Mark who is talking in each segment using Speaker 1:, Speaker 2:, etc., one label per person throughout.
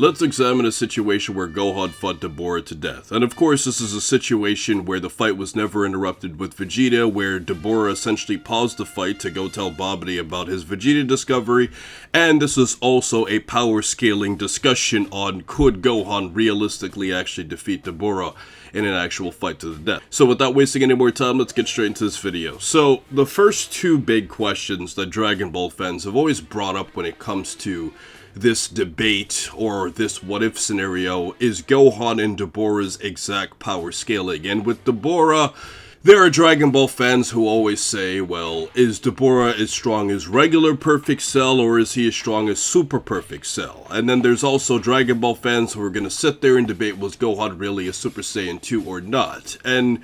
Speaker 1: Let's examine a situation where Gohan fought Dabura to death. And of course, this is a situation where the fight was never interrupted with Vegeta, where Dabura essentially paused the fight to go tell Babidi about his Vegeta discovery. And this is also a power scaling discussion on could Gohan realistically actually defeat Dabura in an actual fight to the death. So without wasting any more time, let's get straight into this video. So the first two big questions that Dragon Ball fans have always brought up when it comes to this debate or this what-if scenario is Gohan and Dabura's exact power scaling. And with Dabura, there are Dragon Ball fans who always say, well, is Dabura as strong as regular Perfect Cell or is he as strong as Super Perfect Cell? And then there's also Dragon Ball fans who are going to sit there and debate, was Gohan really a Super Saiyan 2 or not? And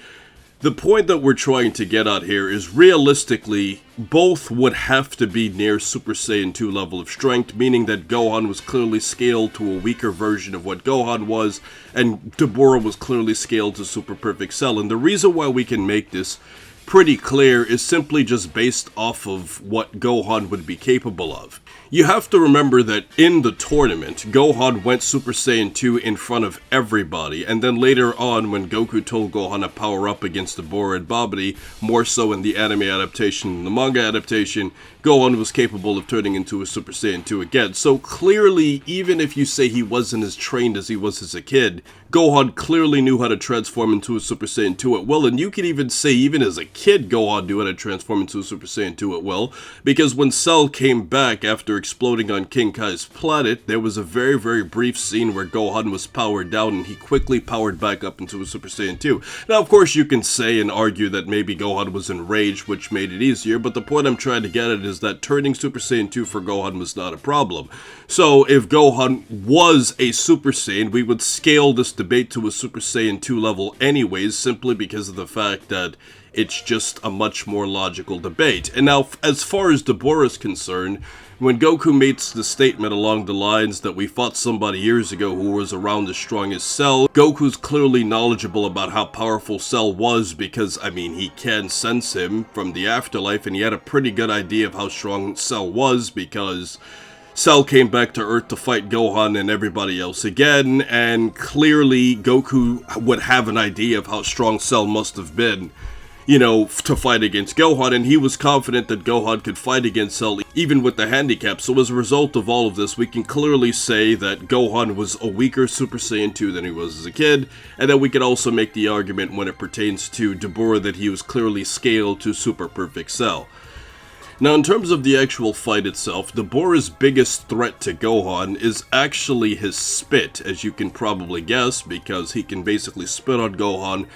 Speaker 1: the point that we're trying to get at here is realistically, both would have to be near Super Saiyan 2 level of strength, meaning that Gohan was clearly scaled to a weaker version of what Gohan was, and Dabura was clearly scaled to Super Perfect Cell. And the reason why we can make this pretty clear is simply just based off of what Gohan would be capable of. You have to remember that in the tournament, Gohan went Super Saiyan 2 in front of everybody, and then later on when Goku told Gohan to power up against Dabura and Babidi, more so in the anime adaptation than the manga adaptation, Gohan was capable of turning into a Super Saiyan 2 again. So clearly, even if you say he wasn't as trained as he was as a kid, Gohan clearly knew how to transform into a Super Saiyan 2 at will, and you could even say even as a kid Gohan knew how to transform into a Super Saiyan 2 at will, because when Cell came back after exploding on King Kai's planet, there was a very, very brief scene where Gohan was powered down and he quickly powered back up into a Super Saiyan 2. Now, of course, you can say and argue that maybe Gohan was enraged, which made it easier, but the point I'm trying to get at is that turning Super Saiyan 2 for Gohan was not a problem. So, if Gohan was a Super Saiyan, we would scale this debate to a Super Saiyan 2 level anyways, simply because of the fact that it's just a much more logical debate. And now, as far as Dabura is concerned, when Goku makes the statement along the lines that we fought somebody years ago who was around as strong as Cell, Goku's clearly knowledgeable about how powerful Cell was because, I mean, he can sense him from the afterlife, and he had a pretty good idea of how strong Cell was because Cell came back to Earth to fight Gohan and everybody else again, and clearly Goku would have an idea of how strong Cell must have been, you know, to fight against Gohan, and he was confident that Gohan could fight against Cell even with the handicap. So as a result of all of this, we can clearly say that Gohan was a weaker Super Saiyan 2 than he was as a kid, and then we can also make the argument when it pertains to Dabura that he was clearly scaled to Super Perfect Cell. Now, in terms of the actual fight itself, Dabura's biggest threat to Gohan is actually his spit, as you can probably guess, because he can basically spit on Gohan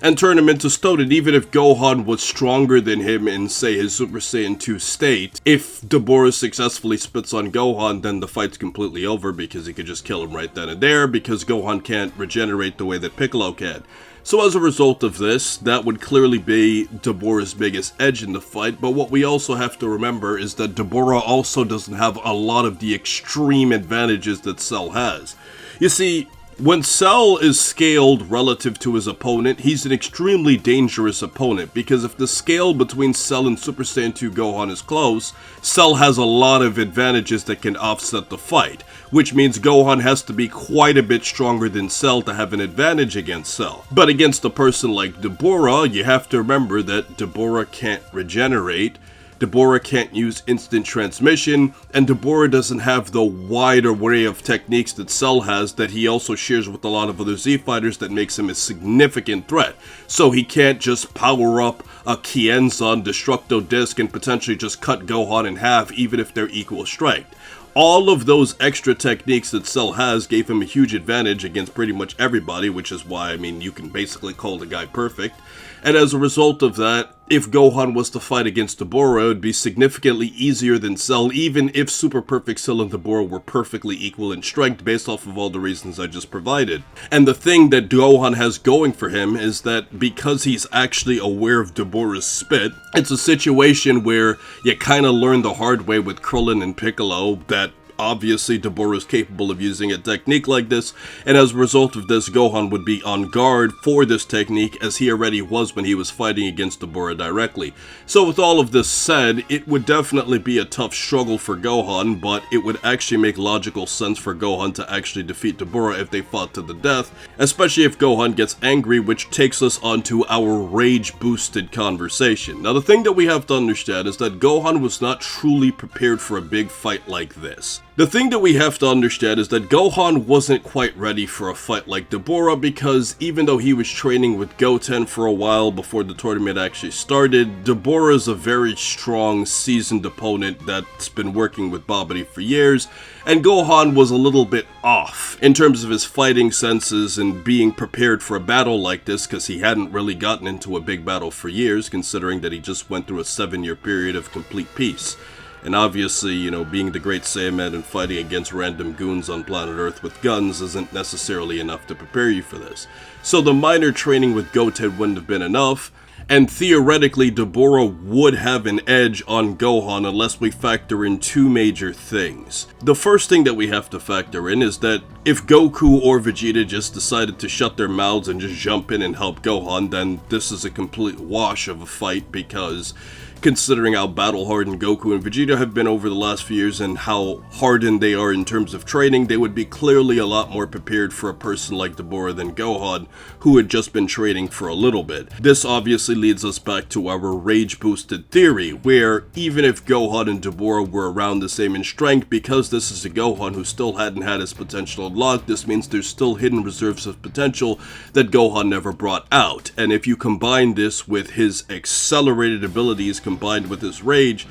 Speaker 1: and turn him into stone. And even if Gohan was stronger than him in, say, his Super Saiyan 2 state, if Dabura successfully spits on Gohan, then the fight's completely over because he could just kill him right then and there because Gohan can't regenerate the way that Piccolo can. So as a result of this, that would clearly be Dabura's biggest edge in the fight, but what we also have to remember is that Dabura also doesn't have a lot of the extreme advantages that Cell has. You see, when Cell is scaled relative to his opponent, he's an extremely dangerous opponent, because if the scale between Cell and Super Saiyan 2 Gohan is close, Cell has a lot of advantages that can offset the fight, which means Gohan has to be quite a bit stronger than Cell to have an advantage against Cell. But against a person like Dabura, you have to remember that Dabura can't regenerate, Dabura can't use instant transmission, and Dabura doesn't have the wide array of techniques that Cell has that he also shares with a lot of other Z fighters that makes him a significant threat. So he can't just power up a Qianzan Destructo Disc and potentially just cut Gohan in half even if they're equal strength. All of those extra techniques that Cell has gave him a huge advantage against pretty much everybody, which is why, I mean, you can basically call the guy perfect. And as a result of that, if Gohan was to fight against Dabura, it would be significantly easier than Cell, even if Super Perfect Cell and Dabura were perfectly equal in strength based off of all the reasons I just provided. And the thing that Gohan has going for him is that because he's actually aware of Dabura's spit, it's a situation where you kind of learn the hard way with Krillin and Piccolo that obviously Dabura is capable of using a technique like this, and as a result of this, Gohan would be on guard for this technique as he already was when he was fighting against Dabura directly. So with all of this said, it would definitely be a tough struggle for Gohan, but it would actually make logical sense for Gohan to actually defeat Dabura if they fought to the death, especially if Gohan gets angry, which takes us onto our rage-boosted conversation. Now the thing that we have to understand is that Gohan was not truly prepared for a big fight like this. The thing that we have to understand is that Gohan wasn't quite ready for a fight like Dabura, because even though he was training with Goten for a while before the tournament actually started, Dabura is a very strong, seasoned opponent that's been working with Babidi for years, and Gohan was a little bit off in terms of his fighting senses and being prepared for a battle like this, because he hadn't really gotten into a big battle for years, considering that he just went through a 7-year period of complete peace. And obviously, you know, being the Great Saiyaman and fighting against random goons on planet Earth with guns isn't necessarily enough to prepare you for this. So the minor training with Goten wouldn't have been enough, and theoretically Dabura would have an edge on Gohan unless we factor in two major things. The first thing that we have to factor in is that if Goku or Vegeta just decided to shut their mouths and just jump in and help Gohan, then this is a complete wash of a fight, because considering how battle-hardened Goku and Vegeta have been over the last few years and how hardened they are in terms of training, they would be clearly a lot more prepared for a person like Dabura than Gohan, who had just been training for a little bit. This obviously leads us back to our rage-boosted theory, where even if Gohan and Dabura were around the same in strength, because this is a Gohan who still hadn't had his potential unlocked, this means there's still hidden reserves of potential that Gohan never brought out. And if you combine this with his accelerated abilities combined with his rage,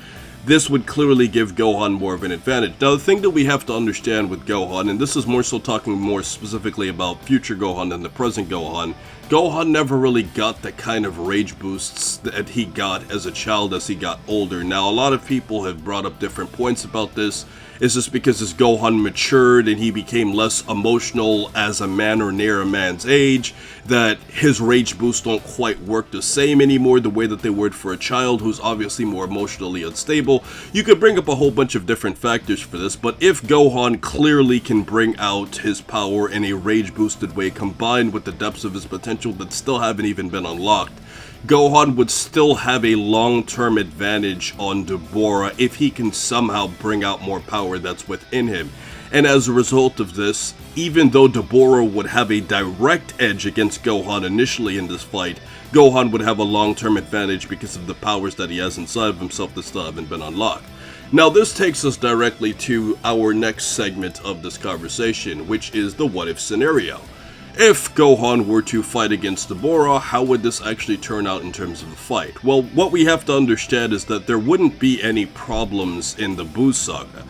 Speaker 1: this would clearly give Gohan more of an advantage. Now the thing that we have to understand with Gohan, and this is more so talking more specifically about future Gohan than the present Gohan, Gohan never really got the kind of rage boosts that he got as a child as he got older. Now a lot of people have brought up different points about this. Is this because as Gohan matured and he became less emotional as a man or near a man's age, that his rage boosts don't quite work the same anymore the way that they would for a child who's obviously more emotionally unstable? You could bring up a whole bunch of different factors for this, but if Gohan clearly can bring out his power in a rage boosted way combined with the depths of his potential that still haven't even been unlocked, Gohan would still have a long-term advantage on Dabura if he can somehow bring out more power that's within him. And as a result of this, even though Dabura would have a direct edge against Gohan initially in this fight, Gohan would have a long-term advantage because of the powers that he has inside of himself that still haven't been unlocked. Now this takes us directly to our next segment of this conversation, which is the what-if scenario. If Gohan were to fight against Dabura, how would this actually turn out in terms of the fight? Well, what we have to understand is that there wouldn't be any problems in the Buu saga,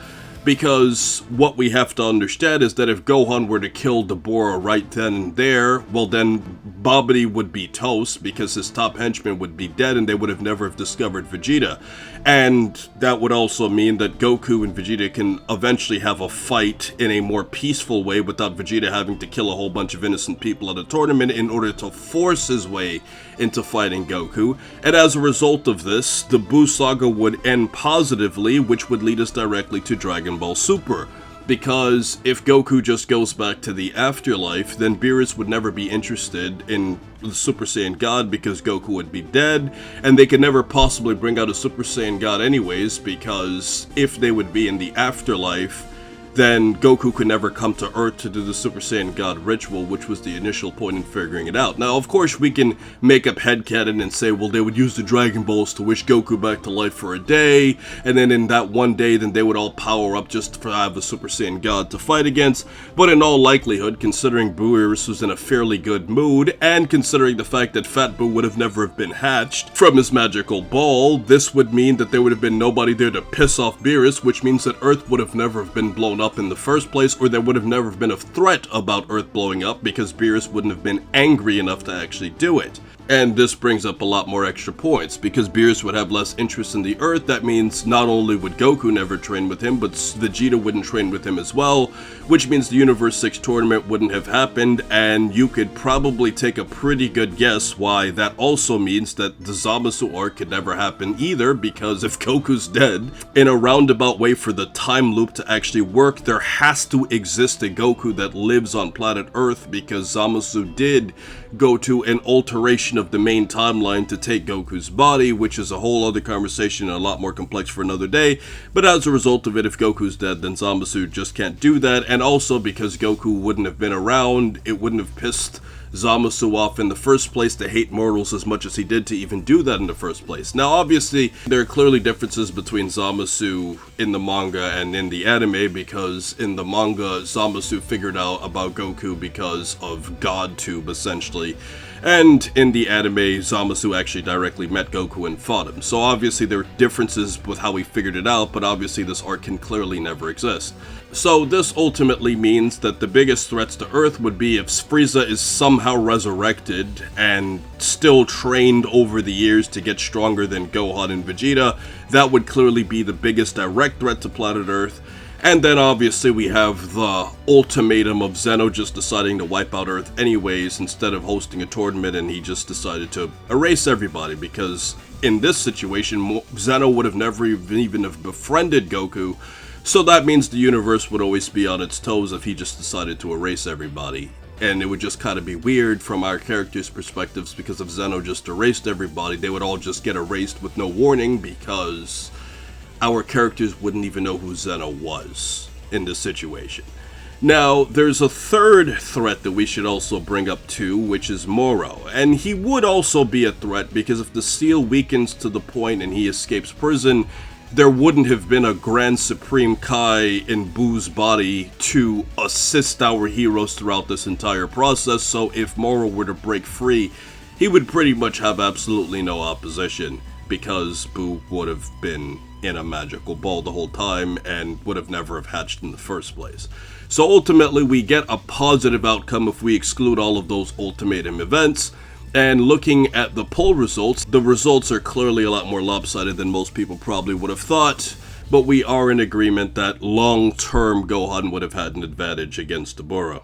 Speaker 1: because what we have to understand is that if Gohan were to kill Dabura right then and there, well then Babidi would be toast because his top henchman would be dead and they would have never have discovered Vegeta. And that would also mean that Goku and Vegeta can eventually have a fight in a more peaceful way without Vegeta having to kill a whole bunch of innocent people at a tournament in order to force his way into fighting Goku. And as a result of this, the Buu saga would end positively, which would lead us directly to Dragon Ball Super. Because if Goku just goes back to the afterlife, then Beerus would never be interested in the Super Saiyan God because Goku would be dead, and they could never possibly bring out a Super Saiyan God anyways, because if they would be in the afterlife, then Goku could never come to Earth to do the Super Saiyan God ritual, which was the initial point in figuring it out. Now, of course, we can make up headcanon and say, well, they would use the Dragon Balls to wish Goku back to life for a day, and then in that one day, then they would all power up just to have the Super Saiyan God to fight against. But in all likelihood, considering Beerus was in a fairly good mood, and considering the fact that Fat Buu would have never have been hatched from his magical ball, this would mean that there would have been nobody there to piss off Beerus, which means that Earth would have never have been blown up in the first place, or there would have never been a threat about Earth blowing up because Beerus wouldn't have been angry enough to actually do it. And this brings up a lot more extra points, because Beerus would have less interest in the Earth. That means not only would Goku never train with him, but Vegeta wouldn't train with him as well, which means the Universe 6 tournament wouldn't have happened, and you could probably take a pretty good guess why that also means that the Zamasu arc could never happen either, because if Goku's dead, in a roundabout way for the time loop to actually work, there has to exist a Goku that lives on planet Earth, because Zamasu did go to an alteration of the main timeline to take Goku's body, which is a whole other conversation and a lot more complex for another day. But as a result of it, if Goku's dead, then Zamasu just can't do that, and also because Goku wouldn't have been around, it wouldn't have pissed Zamasu off in the first place to hate mortals as much as he did to even do that in the first place. Now obviously, there are clearly differences between Zamasu in the manga and in the anime, because in the manga, Zamasu figured out about Goku because of GodTube, essentially. And in the anime, Zamasu actually directly met Goku and fought him. So obviously there are differences with how he figured it out, but obviously this arc can clearly never exist. So this ultimately means that the biggest threats to Earth would be if Frieza is somehow resurrected and still trained over the years to get stronger than Gohan and Vegeta. That would clearly be the biggest direct threat to planet Earth. And then obviously we have the ultimatum of Zeno just deciding to wipe out Earth anyways instead of hosting a tournament, and he just decided to erase everybody, because in this situation Zeno would have never even have befriended Goku, so that means the universe would always be on its toes if he just decided to erase everybody. And it would just kind of be weird from our characters' perspectives, because if Zeno just erased everybody, they would all just get erased with no warning, because our characters wouldn't even know who Zeno was in this situation. Now, there's a third threat that we should also bring up too, which is Moro. And he would also be a threat, because if the seal weakens to the point and he escapes prison, there wouldn't have been a Grand Supreme Kai in Buu's body to assist our heroes throughout this entire process, so if Moro were to break free, he would pretty much have absolutely no opposition, because Buu would have been in a magical ball the whole time and would have never have hatched in the first place. So ultimately we get a positive outcome if we exclude all of those ultimatum events. And looking at the poll results, the results are clearly a lot more lopsided than most people probably would have thought, but we are in agreement that long-term Gohan would have had an advantage against Dabura.